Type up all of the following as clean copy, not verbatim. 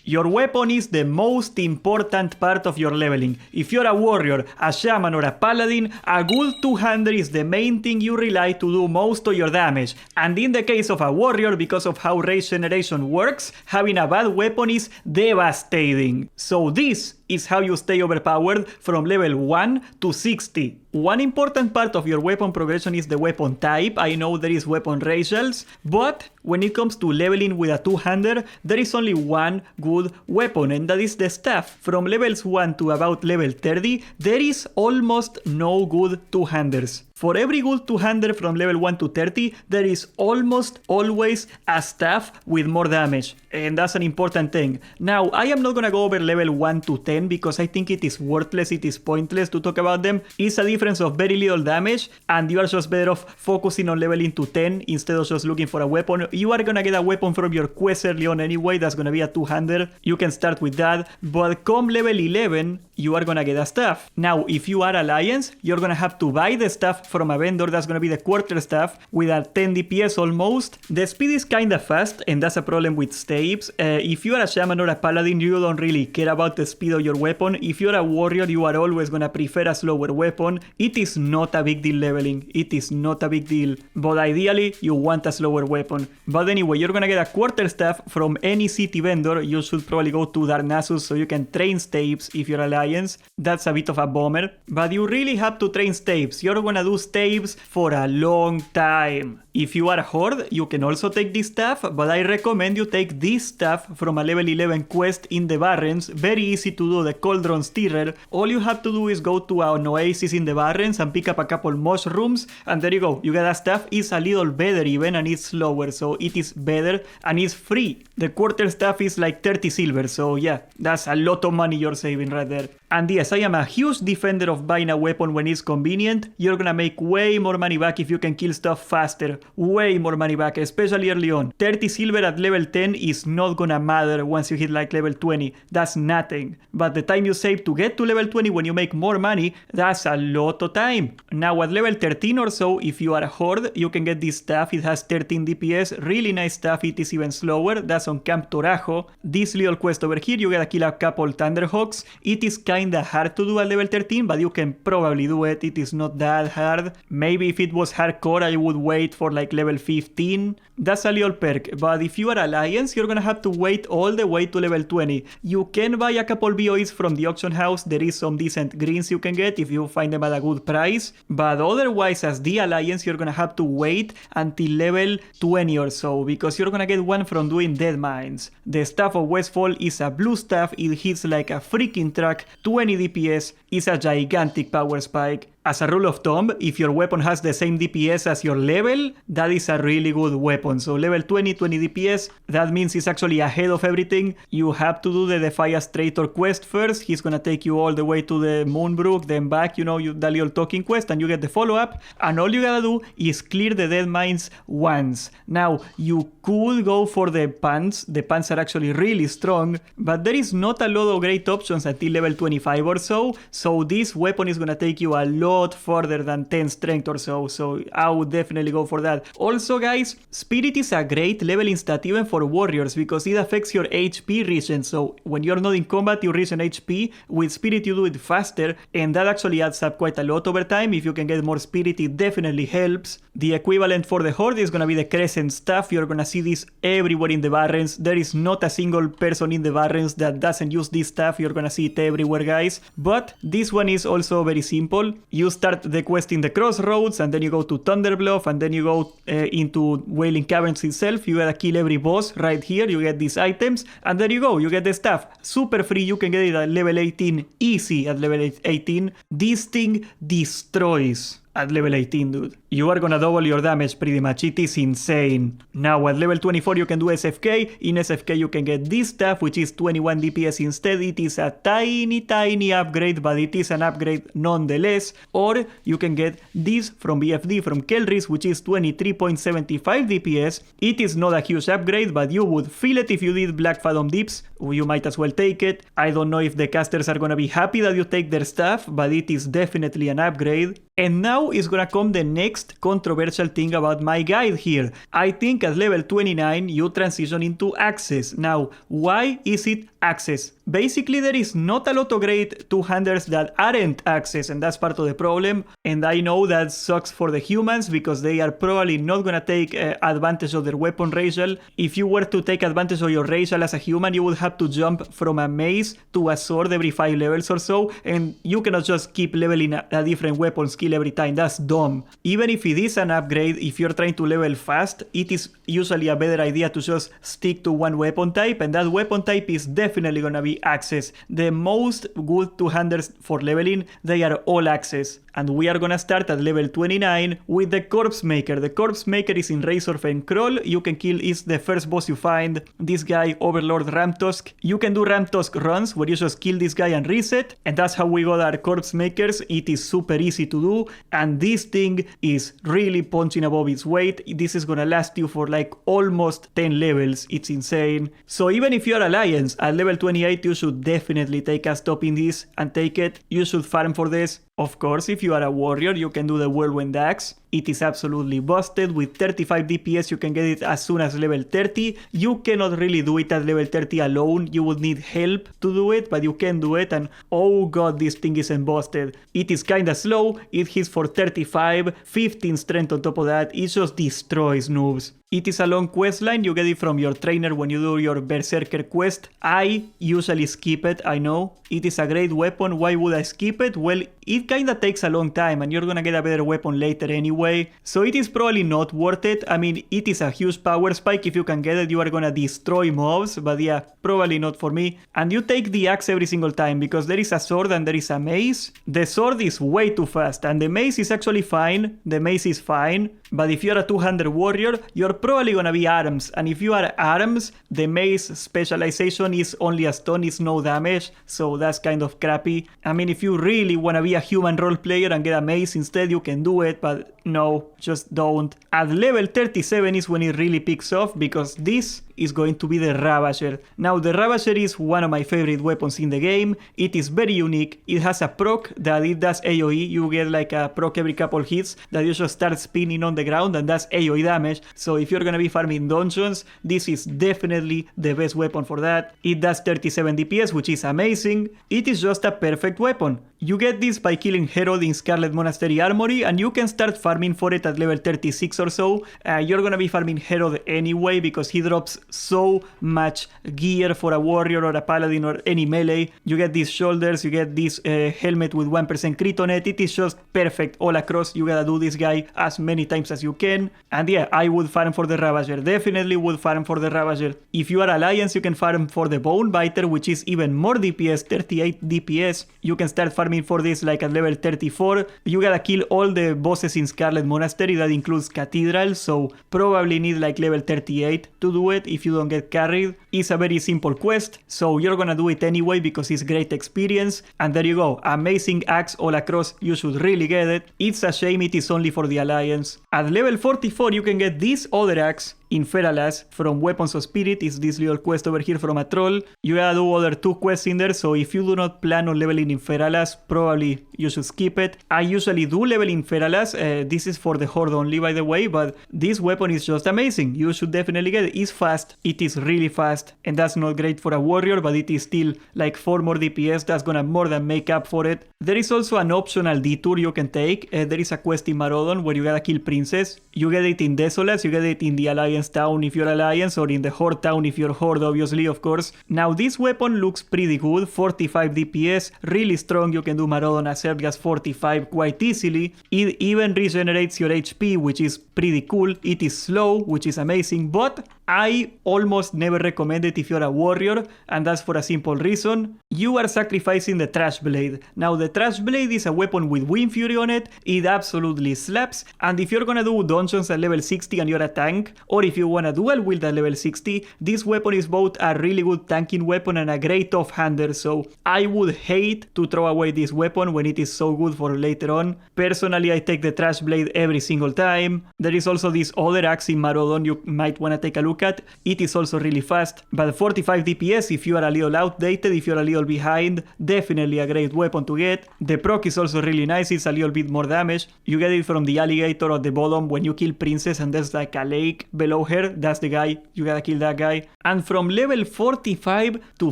Your weapon is the most important part of your leveling. If you're a warrior, a shaman or a paladin, a good two-hander is the main thing you rely to do most of your damage. And in the case of a warrior, because of how rage generation works, having a bad weapon is devastating. So this is how you stay overpowered from level 1 to 60. One important part of your weapon progression is the weapon type. I know there is weapon racials, but when it comes to leveling with a two-hander, there is only one good weapon, and that is the staff. From levels 1 to about level 30, there is almost no good two-handers. For every good two-hander from level 1 to 30, there is almost always a staff with more damage. And that's an important thing. Now, I am not gonna go over level 1 to 10 because I think it is worthless, it is pointless to talk about them. It's a difference of very little damage, and you are just better off focusing on leveling to 10 instead of just looking for a weapon. You are gonna get a weapon from your quest early on anyway, that's gonna be a two-hander. You can start with that, but come level 11, you are gonna get a staff. Now, if you are Alliance, you're gonna have to buy the staff from a vendor. That's gonna be the quarter staff with a 10 DPS almost. The speed is kinda fast, and that's a problem with staves. If you are a shaman or a paladin, you don't really care about the speed of your weapon. If you're a warrior, you are always gonna prefer a slower weapon. It is not a big deal leveling. It is not a big deal. But ideally, you want a slower weapon. But anyway, you're gonna get a quarter staff from any city vendor. You should probably go to Darnassus so you can train staves if you're Alliance. That's a bit of a bummer. But you really have to train staves. You're gonna do staves for a long time. If you are a Horde, you can also take this staff, but I recommend you take this staff from a level 11 quest in the Barrens. Very easy to do, the Cauldron Stirrer. All you have to do is go to an oasis in the Barrens and pick up a couple mushrooms, and there you go. You get a staff. It's a little better even, and it's slower, so it is better, and it's free. The quarter staff is like 30 silver, so yeah, that's a lot of money you're saving right there. And yes, I am a huge defender of buying a weapon when it's convenient. You're gonna make way more money back if you can kill stuff faster. Way more money back, especially early on. 30 silver at level 10 is not gonna matter once you hit like level 20. That's nothing. But the time you save to get to level 20 when you make more money, that's a lot of time. Now at level 13 or so, if you are a Horde, you can get this staff. It has 13 DPS, really nice stuff. It is even slower. That's on Camp Torajo. This little quest over here, you gotta kill a couple Thunderhawks. It is kinda hard to do at level 13, but you can probably do it. It is not that hard. Maybe if it was hardcore, I would wait for like level 15. That's a little perk, but if you are Alliance, you're gonna have to wait all the way to level 20. You can buy a couple BOEs from the auction house. There is some decent greens you can get if you find them at a good price, but otherwise as the Alliance, you're gonna have to wait until level 20 or so, because you're gonna get one from doing Dead Mines. The Staff of Westfall is a blue staff. It hits like a freaking truck, 20 DPS, is a gigantic power spike. As a rule of thumb, if your weapon has the same DPS as your level, that is a really good weapon. So level 20, 20 DPS, that means it's actually ahead of everything. You have to do the Defiastrator quest first. He's gonna take you all the way to the Moonbrook, then back, you know, the little talking quest, and you get the follow-up. And all you gotta do is clear the Dead Mines once. Now, you could go for the pants. The pants are actually really strong, but there is not a lot of great options until level 25 or so. So this weapon is gonna take you a lot further than 10 strength or so I would definitely go for that. Also guys, Spirit is a great leveling stat even for warriors because it affects your HP regen, so when you're not in combat you regen HP. With Spirit you do it faster, and that actually adds up quite a lot over time. If you can get more Spirit, it definitely helps. The equivalent for the Horde is gonna be the Crescent Staff. You're gonna see this everywhere in the Barrens. There is not a single person in the Barrens that doesn't use this staff. You're gonna see it everywhere guys, but this one is also very simple. You start the quest in the crossroads, and then you go to Thunderbluff, and then you go into Wailing Caverns itself. You gotta kill every boss right here. You get these items, and there you go. You get the staff. Super free. You can get it at level 18. Easy at level 18. This thing destroys at level 18, dude. You are gonna double your damage pretty much. It is insane. Now at level 24 you can do SFK. In SFK you can get this stuff, which is 21 DPS instead. It is a tiny upgrade, but it is an upgrade nonetheless. Or you can get this from BFD from Kelris, which is 23.75 DPS. It is not a huge upgrade, but you would feel it if you did Black Fathom Dips. You might as well take it. I don't know if the casters are gonna be happy that you take their stuff, but it is definitely an upgrade. And now now is gonna come the next controversial thing about my guide here. I think at level 29 you transition into Access. Now, why is it Access? Basically, there is not a lot of great two-handers that aren't Access, and that's part of the problem. And I know that sucks for the humans because they are probably not gonna take advantage of their weapon racial. If you were to take advantage of your racial as a human, you would have to jump from a mace to a sword every 5 levels or so, and you cannot just keep leveling a different weapon skill every time. That's dumb. Even if it is an upgrade, if you're trying to level fast, it is usually a better idea to just stick to one weapon type, and that weapon type is definitely gonna be Access. The most good two-handers for leveling, they are all Access. And we are gonna start at level 29 with the Corpse Maker. The Corpse Maker is in Razor and Crawl. You can kill, is the first boss you find. This guy, Overlord Ramtusk. You can do Ramtusk runs where you just kill this guy and reset. And that's how we got our Corpse Makers. It is super easy to do. And this thing is really punching above its weight. This is gonna last you for like almost 10 levels. It's insane. So even if you're Alliance, at level 28 you should definitely take a stop in this and take it. You should farm for this. Of course, if you are a warrior, you can do the Whirlwind axe. It is absolutely busted. With 35 DPS, you can get it as soon as level 30. You cannot really do it at level 30 alone. You would need help to do it, but you can do it. And oh god, this thing isn't busted. It is kinda slow. It hits for 35, 15 strength on top of that. It just destroys noobs. It is a long quest line. You get it from your trainer when you do your Berserker quest. I usually skip it, I know. It is a great weapon. Why would I skip it? Well, it kinda takes a long time and you're gonna get a better weapon later anyway. So it is probably not worth it. I mean, it is a huge power spike. If you can get it, you are gonna destroy mobs. But yeah, probably not for me. And you take the axe every single time because there is a sword and there is a mace. The sword is way too fast and the mace is actually fine. The mace is fine. But if you're a two-handed warrior, you're probably gonna be arms. And if you are arms, the mace specialization is only a stun, is no damage. So that's kind of crappy. I mean, if you really wanna be a human role player and get a mace instead, you can do it. But no, just don't. At level 37 is when it really picks off because this is going to be the Ravager. Now, the Ravager is one of my favorite weapons in the game. It is very unique. It has a proc that it does AoE. You get like a proc every couple hits that you just start spinning on the ground and does AoE damage. So if you're gonna be farming dungeons, this is definitely the best weapon for that. It does 37 DPS, which is amazing. It is just a perfect weapon. You get this by killing Herod in Scarlet Monastery Armory, and you can start farming for it at level 36 or so. You're gonna be farming Herod anyway because he drops so much gear for a warrior or a paladin or any melee. You get these shoulders, you get this helmet with 1% crit on it. It is just perfect all across. You gotta do this guy as many times as you can. And yeah, I would farm for the Ravager. Definitely would farm for the Ravager. If you are Alliance, you can farm for the Bone Biter, which is even more DPS, 38 DPS. You can start farming for this like at level 34. You gotta kill all the bosses in Scarlet Monastery. That includes Cathedral, so probably need like level 38 to do it if you don't get carried. It's a very simple quest, so you're gonna do it anyway because it's great experience. And there you go, amazing axe all across. You should really get it. It's a shame it is only for the Alliance. At level 44 you can get this other axe in Feralas from Weapons of Spirit. Is this little quest over here from a troll. You gotta do other 2 quests in there, so if you do not plan on leveling in Feralas, probably you should skip it. I usually do level in Feralas. This is for the Horde only, by the way, but this weapon is just amazing. You should definitely get it. It's fast. It is really fast, and that's not great for a warrior, but it is still like 4 more DPS. That's gonna more than make up for it. There is also an optional detour you can take. There is a quest in Marodon where you gotta kill Princess. You get it in Desolas, you get it in the Alliance town if you're Alliance, or in the Horde town if you're Horde, obviously, of course. Now, this weapon looks pretty good. 45 DPS, really strong. You can do Marodon as early as 45 quite easily. It even regenerates your HP, which is pretty cool. It is slow, which is amazing, but I almost never recommend it if you're a warrior, and that's for a simple reason. You are sacrificing the Trash Blade. Now, the Trash Blade is a weapon with Wind Fury on it. It absolutely slaps, and if you're gonna do dungeons at level 60 and you're a tank, or if you wanna dual wield at level 60, this weapon is both a really good tanking weapon and a great off-hander, so I would hate to throw away this weapon when it is so good for later on. Personally, I take the Trash Blade every single time. There is also this other axe in Marodon you might wanna take a look look at. It is also really fast, but 45 DPS if you are a little outdated, if you're a little behind, definitely a great weapon to get. The proc is also really nice, it's a little bit more damage. You get it from the alligator at the bottom when you kill Princess and there's like a lake below her. That's the guy, you gotta kill that guy. And from level 45 to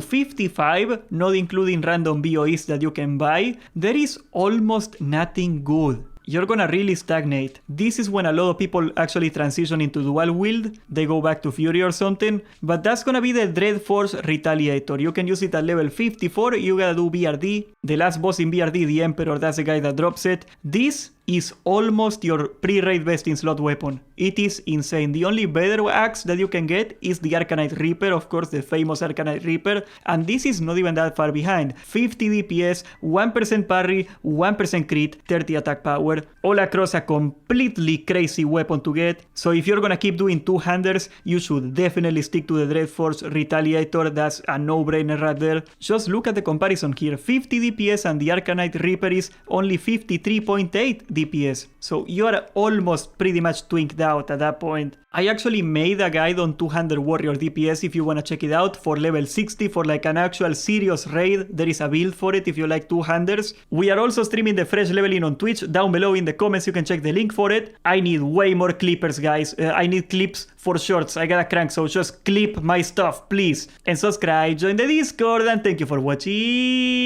55, not including random BOEs that you can buy, there is almost nothing good. You're gonna really stagnate. This is when a lot of people actually transition into dual wield. They go back to Fury or something. But that's gonna be the Dread Force Retaliator. You can use it at level 54. You gotta do BRD. The last boss in BRD, the Emperor, that's the guy that drops it. This is almost your pre-raid best in slot weapon. It is insane. The only better axe that you can get is the Arcanite Reaper, of course, the famous Arcanite Reaper, and this is not even that far behind. 50 DPS, 1% parry, 1% crit, 30 attack power, all across a completely crazy weapon to get. So if you're gonna keep doing two-handers, you should definitely stick to the Dread Force Retaliator. That's a no-brainer right there. Just look at the comparison here. 50 DPS and the Arcanite Reaper is only 53.8 DPS. So you are almost pretty much twinked out at that point. I actually made a guide on 200 warrior DPS if you want to check it out for level 60 for like an actual serious raid. There is a build for it if you like two-handers. We are also streaming the fresh leveling on Twitch. Down below in the comments you can check the link for it. I need way more clippers, guys. I need clips for shorts. I gotta crank, so just clip my stuff, please. And subscribe, join the Discord, and thank you for watching.